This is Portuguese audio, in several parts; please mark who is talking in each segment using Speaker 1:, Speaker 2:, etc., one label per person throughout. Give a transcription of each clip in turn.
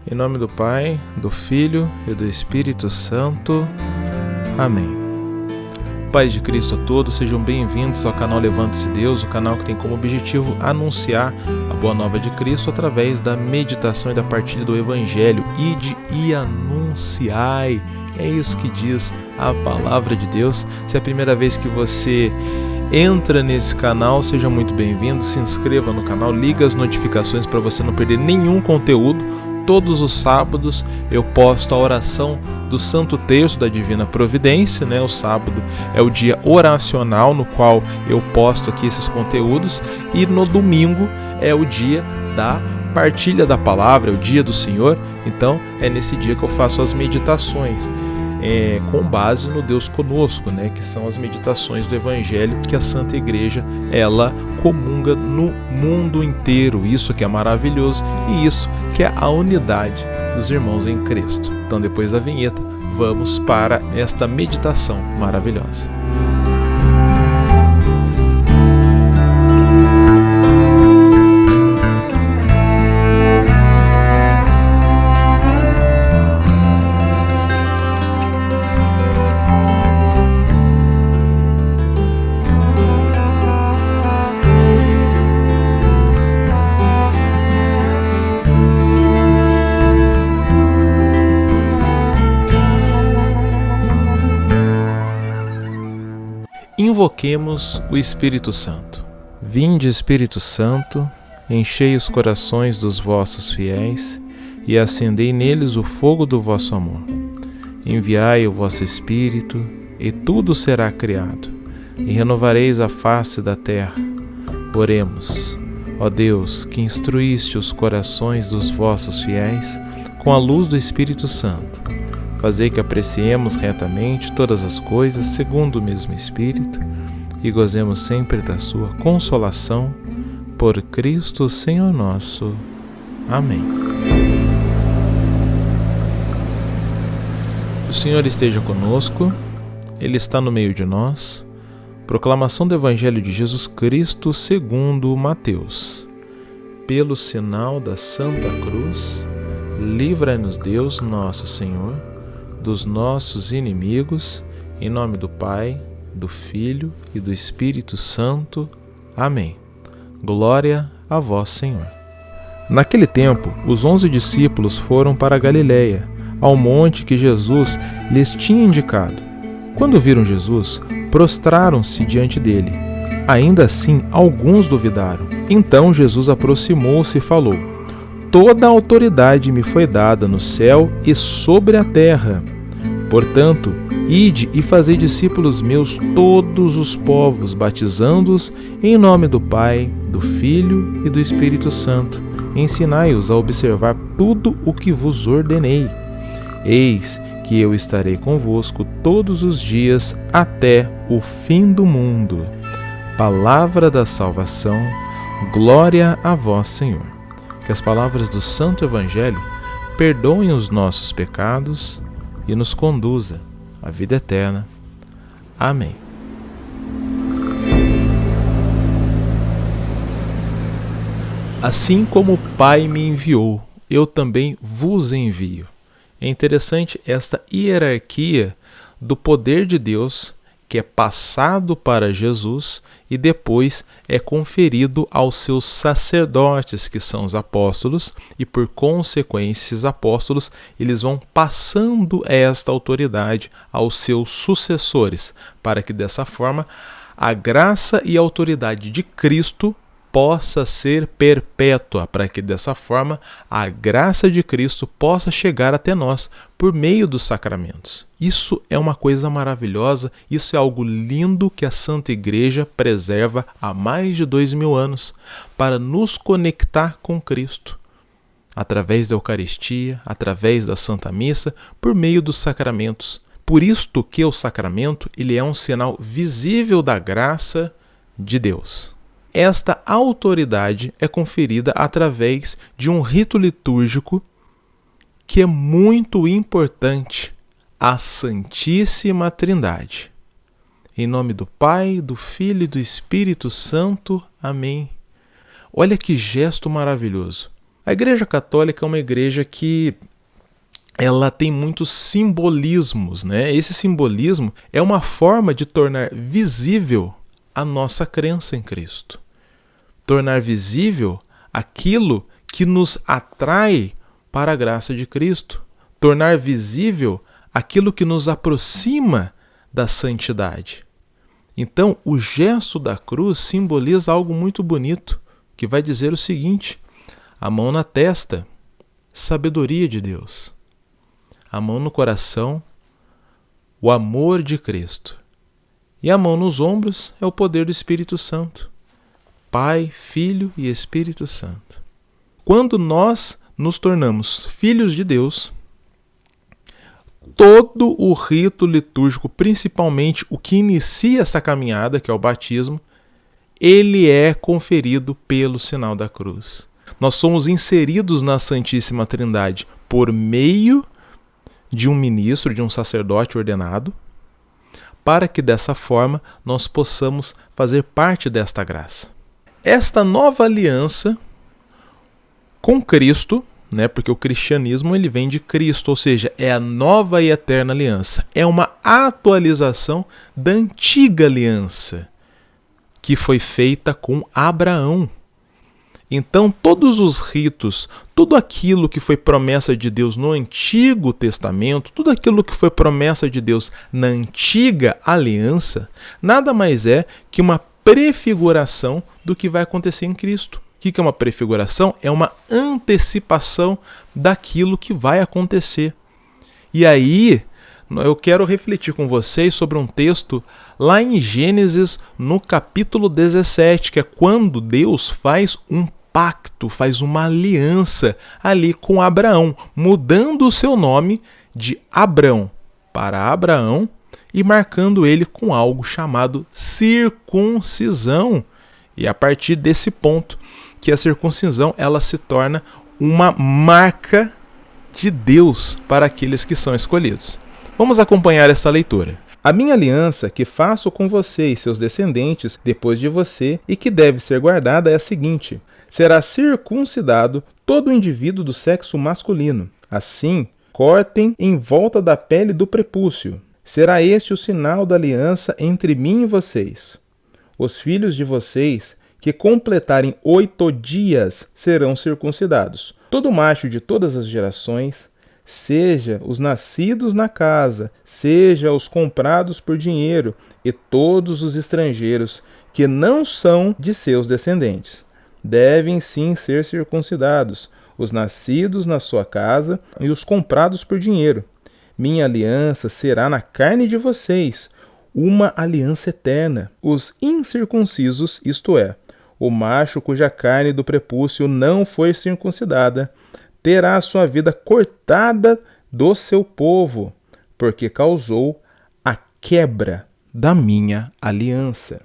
Speaker 1: Em nome do Pai, do Filho e do Espírito Santo. Amém. Paz de Cristo a todos, sejam bem-vindos ao canal Levante-se Deus, o canal que tem como objetivo anunciar a boa nova de Cristo através da meditação e da partilha do Evangelho. Ide e anunciai, é isso que diz a palavra de Deus. Se é a primeira vez que você entra nesse canal, seja muito bem-vindo, se inscreva no canal, liga as notificações para você não perder nenhum conteúdo. Todos os sábados eu posto a oração do Santo Terço da Divina Providência, né? O sábado é o dia oracional no qual eu posto aqui esses conteúdos, e no domingo é o dia da partilha da palavra, é o dia do Senhor. Então é nesse dia que eu faço as meditações com base no Deus Conosco, né? Que são as meditações do Evangelho que a Santa Igreja ela comunga no mundo inteiro. Isso que é maravilhoso, e isso que é a unidade dos irmãos em Cristo. Então, depois da vinheta, vamos para esta meditação maravilhosa. Invoquemos o Espírito Santo. Vinde, Espírito Santo, enchei os corações dos vossos fiéis e acendei neles o fogo do vosso amor. Enviai o vosso Espírito, e tudo será criado, e renovareis a face da terra. Oremos. Ó Deus, que instruíste os corações dos vossos fiéis com a luz do Espírito Santo, fazei que apreciemos retamente todas as coisas segundo o mesmo Espírito e gozemos sempre da sua consolação. Por Cristo Senhor nosso. Amém. O Senhor esteja conosco, Ele está no meio de nós. Proclamação do Evangelho de Jesus Cristo segundo Mateus. Pelo sinal da Santa Cruz, livra-nos Deus nosso Senhor dos nossos inimigos, em nome do Pai, do Filho e do Espírito Santo. Amém. Glória a vós, Senhor. Naquele tempo, os 11 discípulos foram para a Galiléia, ao monte que Jesus lhes tinha indicado. Quando viram Jesus, prostraram-se diante dele. Ainda assim, alguns duvidaram. Então Jesus aproximou-se e falou: Toda a autoridade me foi dada no céu e sobre a terra. Portanto, ide e fazei discípulos meus todos os povos, batizando-os em nome do Pai, do Filho e do Espírito Santo. Ensinai-os a observar tudo o que vos ordenei. Eis que eu estarei convosco todos os dias até o fim do mundo. Palavra da salvação, glória a vós, Senhor. Que as palavras do Santo Evangelho perdoem os nossos pecados e nos conduza à vida eterna. Amém. Assim como o Pai me enviou, eu também vos envio. É interessante esta hierarquia do poder de Deus que é passado para Jesus e depois é conferido aos seus sacerdotes, que são os apóstolos, e por consequência esses apóstolos eles vão passando esta autoridade aos seus sucessores, para que dessa forma a graça e a autoridade de Cristo possa ser perpétua, para que dessa forma a graça de Cristo possa chegar até nós por meio dos sacramentos. Isso é uma coisa maravilhosa, isso é algo lindo que a Santa Igreja preserva há mais de 2000 anos para nos conectar com Cristo, através da Eucaristia, através da Santa Missa, por meio dos sacramentos. Por isto que o sacramento ele é um sinal visível da graça de Deus. Esta autoridade é conferida através de um rito litúrgico que é muito importante, a Santíssima Trindade. Em nome do Pai, do Filho e do Espírito Santo. Amém. Olha que gesto maravilhoso. A Igreja Católica é uma igreja que ela tem muitos simbolismos, né? Esse simbolismo é uma forma de tornar visível a nossa crença em Cristo. Tornar visível aquilo que nos atrai para a graça de Cristo. Tornar visível aquilo que nos aproxima da santidade. Então, o gesto da cruz simboliza algo muito bonito, que vai dizer o seguinte: a mão na testa, sabedoria de Deus. A mão no coração, o amor de Cristo. E a mão nos ombros é o poder do Espírito Santo. Pai, Filho e Espírito Santo. Quando nós nos tornamos filhos de Deus, todo o rito litúrgico, principalmente o que inicia essa caminhada, que é o batismo, ele é conferido pelo sinal da cruz. Nós somos inseridos na Santíssima Trindade por meio de um ministro, de um sacerdote ordenado, para que dessa forma nós possamos fazer parte desta graça. Esta nova aliança com Cristo, né, porque o cristianismo ele vem de Cristo, ou seja, é a nova e eterna aliança. É uma atualização da antiga aliança que foi feita com Abraão. Então, todos os ritos, tudo aquilo que foi promessa de Deus no Antigo Testamento, tudo aquilo que foi promessa de Deus na Antiga Aliança, nada mais é que uma prefiguração do que vai acontecer em Cristo. O que é uma prefiguração? É uma antecipação daquilo que vai acontecer. E aí, eu quero refletir com vocês sobre um texto lá em Gênesis, no capítulo 17, que é quando Deus faz um pacto, faz uma aliança ali com Abraão, mudando o seu nome de Abrão para Abraão e marcando ele com algo chamado circuncisão. E a partir desse ponto que a circuncisão ela se torna uma marca de Deus para aqueles que são escolhidos. Vamos acompanhar essa leitura. A minha aliança que faço com você e seus descendentes depois de você e que deve ser guardada é a seguinte: será circuncidado todo indivíduo do sexo masculino. Assim, cortem em volta da pele do prepúcio. Será este o sinal da aliança entre mim e vocês. Os filhos de vocês que completarem 8 dias serão circuncidados. Todo macho de todas as gerações, seja os nascidos na casa, seja os comprados por dinheiro, e todos os estrangeiros que não são de seus descendentes, devem sim ser circuncidados, os nascidos na sua casa e os comprados por dinheiro. Minha aliança será na carne de vocês, uma aliança eterna. Os incircuncisos, isto é, o macho cuja carne do prepúcio não foi circuncidada, terá a sua vida cortada do seu povo, porque causou a quebra da minha aliança.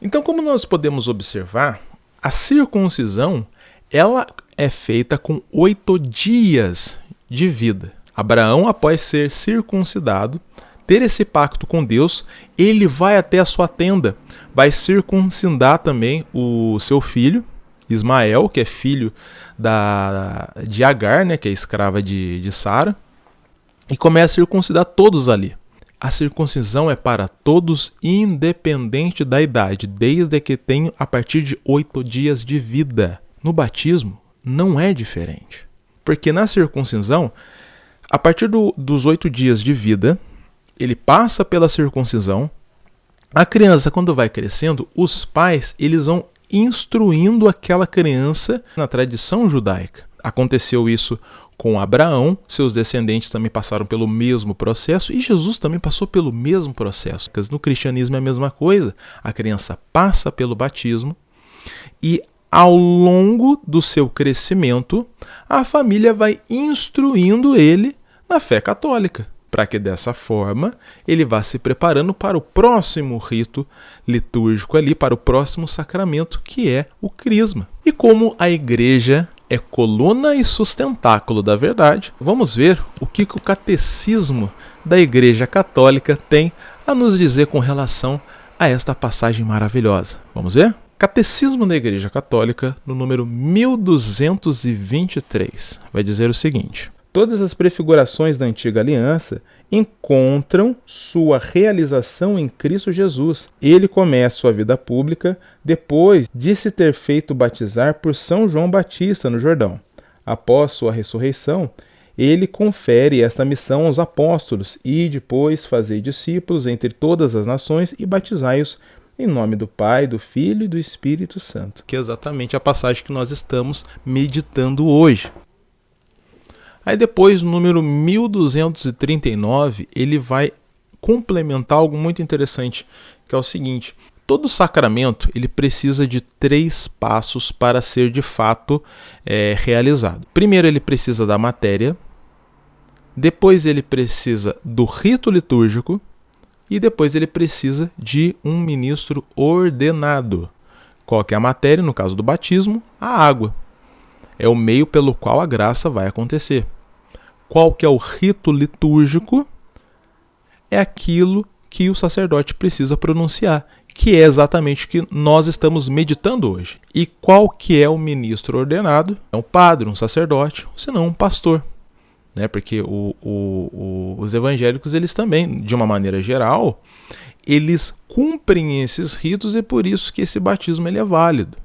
Speaker 1: Então, como nós podemos observar, a circuncisão ela é feita com 8 dias de vida. Abraão, após ser circuncidado, ter esse pacto com Deus, ele vai até a sua tenda, vai circuncidar também o seu filho, Ismael, que é filho de Agar, né, que é escrava de Sara, e começa a circuncidar todos ali. A circuncisão é para todos, independente da idade, desde que tenham a partir de 8 dias de vida. No batismo, não é diferente. Porque na circuncisão, a partir dos 8 dias de vida, ele passa pela circuncisão. A criança, quando vai crescendo, os pais eles vão instruindo aquela criança na tradição judaica. Aconteceu isso com Abraão, seus descendentes também passaram pelo mesmo processo e Jesus também passou pelo mesmo processo. No cristianismo é a mesma coisa. A criança passa pelo batismo e ao longo do seu crescimento, a família vai instruindo ele na fé católica, para que dessa forma ele vá se preparando para o próximo rito litúrgico ali, para o próximo sacramento, que é o crisma. E como a igreja é coluna e sustentáculo da verdade, vamos ver o que o catecismo da Igreja Católica tem a nos dizer com relação a esta passagem maravilhosa. Vamos ver? Catecismo da Igreja Católica, no número 1223, vai dizer o seguinte: todas as prefigurações da antiga aliança encontram sua realização em Cristo Jesus. Ele começa sua vida pública depois de se ter feito batizar por São João Batista no Jordão. Após sua ressurreição, ele confere esta missão aos apóstolos e depois fazei discípulos entre todas as nações e batizai-os em nome do Pai, do Filho e do Espírito Santo. Que é exatamente a passagem que nós estamos meditando hoje. Aí depois, no número 1239, ele vai complementar algo muito interessante, que é o seguinte: todo sacramento ele precisa de 3 passos para ser de fato realizado. Primeiro ele precisa da matéria, depois ele precisa do rito litúrgico e depois ele precisa de um ministro ordenado. Qual que é a matéria? No caso do batismo, a água. É o meio pelo qual a graça vai acontecer. Qual que é o rito litúrgico? É aquilo que o sacerdote precisa pronunciar, que é exatamente o que nós estamos meditando hoje. E qual que é o ministro ordenado? É um padre, um sacerdote, ou senão um pastor. Porque os evangélicos, eles também, de uma maneira geral, eles cumprem esses ritos e é por isso que esse batismo ele é válido.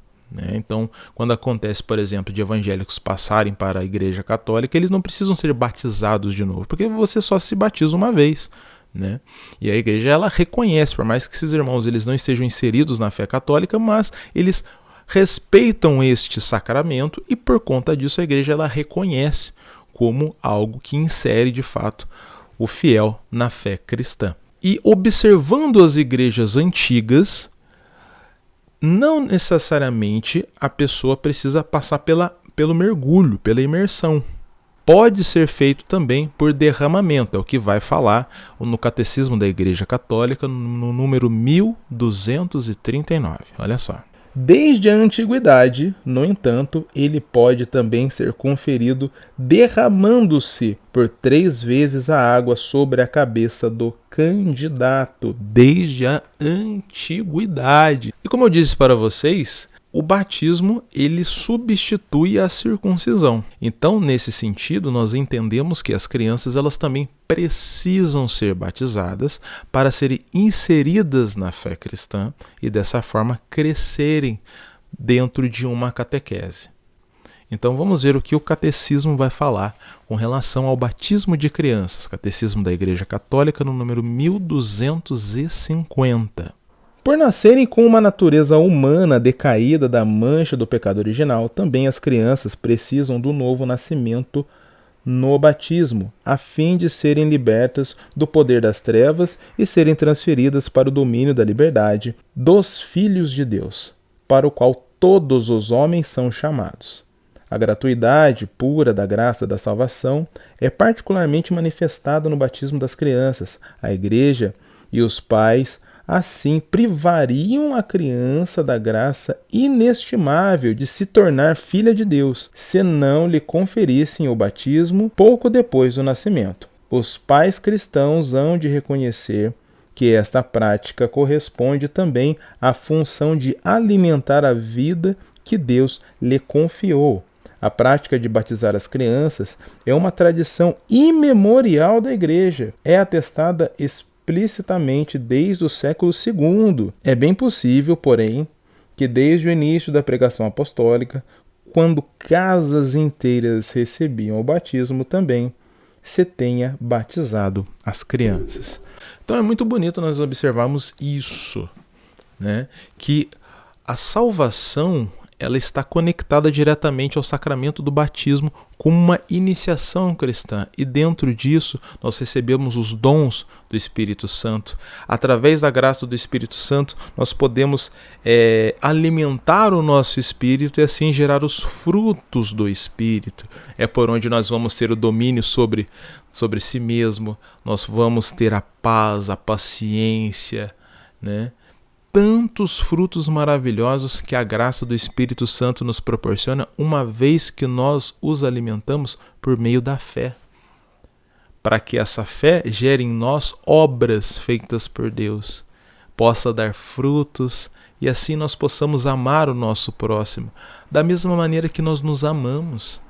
Speaker 1: Então, quando acontece, por exemplo, de evangélicos passarem para a Igreja Católica, eles não precisam ser batizados de novo, porque você só se batiza uma vez. E a Igreja ela reconhece, por mais que esses irmãos eles não estejam inseridos na fé católica, mas eles respeitam este sacramento e por conta disso a Igreja ela reconhece como algo que insere de fato o fiel na fé cristã. E observando as igrejas antigas, não necessariamente a pessoa precisa passar pelo mergulho, pela imersão. Pode ser feito também por derramamento, é o que vai falar no Catecismo da Igreja Católica, no número 1239. Olha só. Desde a antiguidade, no entanto, ele pode também ser conferido derramando-se por 3 vezes a água sobre a cabeça do candidato. Desde a antiguidade. E como eu disse para vocês, o batismo ele substitui a circuncisão. Então, nesse sentido, nós entendemos que as crianças elas também precisam ser batizadas para serem inseridas na fé cristã e dessa forma crescerem dentro de uma catequese. Então vamos ver o que o catecismo vai falar com relação ao batismo de crianças. Catecismo da Igreja Católica no número 1250. Por nascerem com uma natureza humana decaída da mancha do pecado original, também as crianças precisam do novo nascimento no batismo, a fim de serem libertas do poder das trevas e serem transferidas para o domínio da liberdade dos filhos de Deus, para o qual todos os homens são chamados. A gratuidade pura da graça da salvação é particularmente manifestada no batismo das crianças. A Igreja e os pais assim privariam a criança da graça inestimável de se tornar filha de Deus, se não lhe conferissem o batismo pouco depois do nascimento. Os pais cristãos hão de reconhecer que esta prática corresponde também à função de alimentar a vida que Deus lhe confiou. A prática de batizar as crianças é uma tradição imemorial da Igreja. É atestada explicitamente desde o século II. É bem possível, porém, que desde o início da pregação apostólica, quando casas inteiras recebiam o batismo também, se tenha batizado as crianças. Então é muito bonito nós observarmos isso, que a salvação ela está conectada diretamente ao sacramento do batismo como uma iniciação cristã. E dentro disso, nós recebemos os dons do Espírito Santo. Através da graça do Espírito Santo, nós podemos alimentar o nosso espírito e assim gerar os frutos do Espírito. É por onde nós vamos ter o domínio sobre si mesmo, nós vamos ter a paz, a paciência, tantos frutos maravilhosos que a graça do Espírito Santo nos proporciona, uma vez que nós os alimentamos por meio da fé. Para que essa fé gere em nós obras feitas por Deus, possa dar frutos e assim nós possamos amar o nosso próximo, da mesma maneira que nós nos amamos,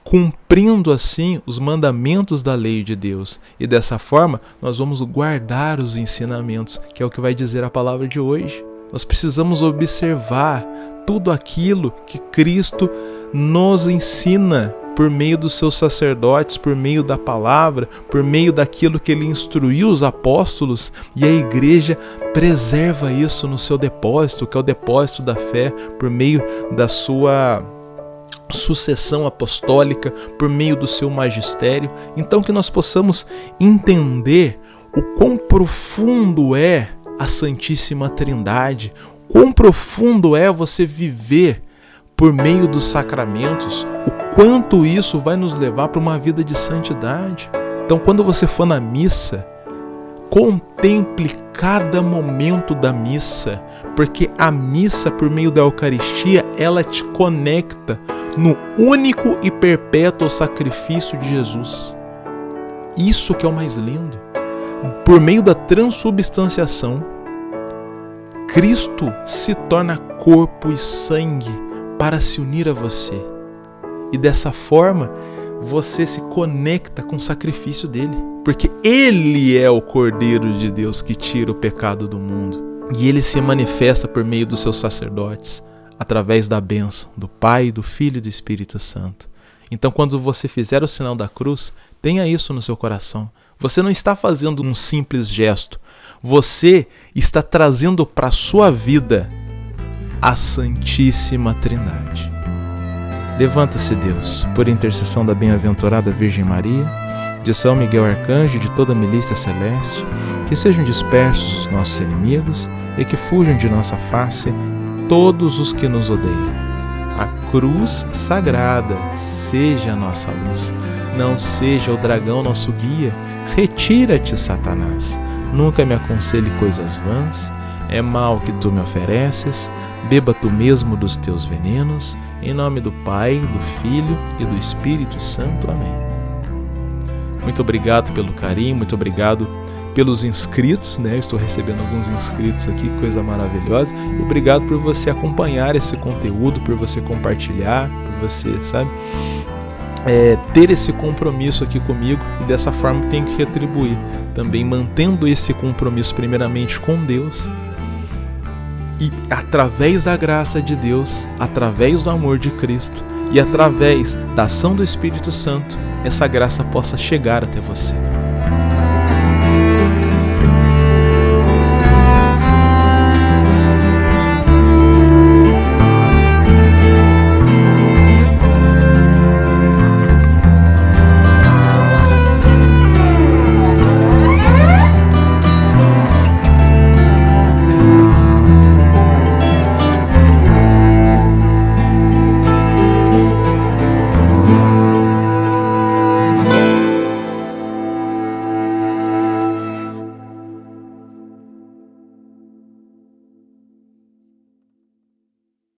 Speaker 1: cumprindo assim os mandamentos da lei de Deus. E dessa forma nós vamos guardar os ensinamentos, que é o que vai dizer a palavra de hoje. Nós precisamos observar tudo aquilo que Cristo nos ensina por meio dos seus sacerdotes, por meio da palavra, por meio daquilo que ele instruiu os apóstolos, e a igreja preserva isso no seu depósito, que é o depósito da fé, por meio da sua sucessão apostólica, por meio do seu magistério. Então que nós possamos entender o quão profundo é a Santíssima Trindade, quão profundo é você viver por meio dos sacramentos, o quanto isso vai nos levar para uma vida de santidade. Então, quando você for na missa, contemple cada momento da missa, porque a missa, por meio da Eucaristia, ela te conecta no único e perpétuo sacrifício de Jesus. Isso que é o mais lindo. Por meio da transubstanciação, Cristo se torna corpo e sangue para se unir a você. E dessa forma, você se conecta com o sacrifício dele. Porque ele é o Cordeiro de Deus que tira o pecado do mundo. E ele se manifesta por meio dos seus sacerdotes, através da bênção do Pai, do Filho e do Espírito Santo. Então, quando você fizer o sinal da cruz, tenha isso no seu coração. Você não está fazendo um simples gesto. Você está trazendo para a sua vida a Santíssima Trindade. Levanta-se, Deus, por intercessão da bem-aventurada Virgem Maria, de São Miguel Arcanjo e de toda a milícia celeste, que sejam dispersos os nossos inimigos e que fujam de nossa face todos os que nos odeiam. A cruz sagrada seja a nossa luz, não seja o dragão nosso guia. Retira-te, Satanás, nunca me aconselhe coisas vãs, é mal que tu me ofereces, beba tu mesmo dos teus venenos, em nome do Pai, do Filho e do Espírito Santo. Amém. Muito obrigado pelo carinho, muito obrigado pelos inscritos, né? Estou recebendo alguns inscritos aqui, coisa maravilhosa. E obrigado por você acompanhar esse conteúdo, por você compartilhar, por você, sabe, ter esse compromisso aqui comigo, e dessa forma tenho que retribuir, também mantendo esse compromisso primeiramente com Deus, e através da graça de Deus, através do amor de Cristo e através da ação do Espírito Santo, essa graça possa chegar até você.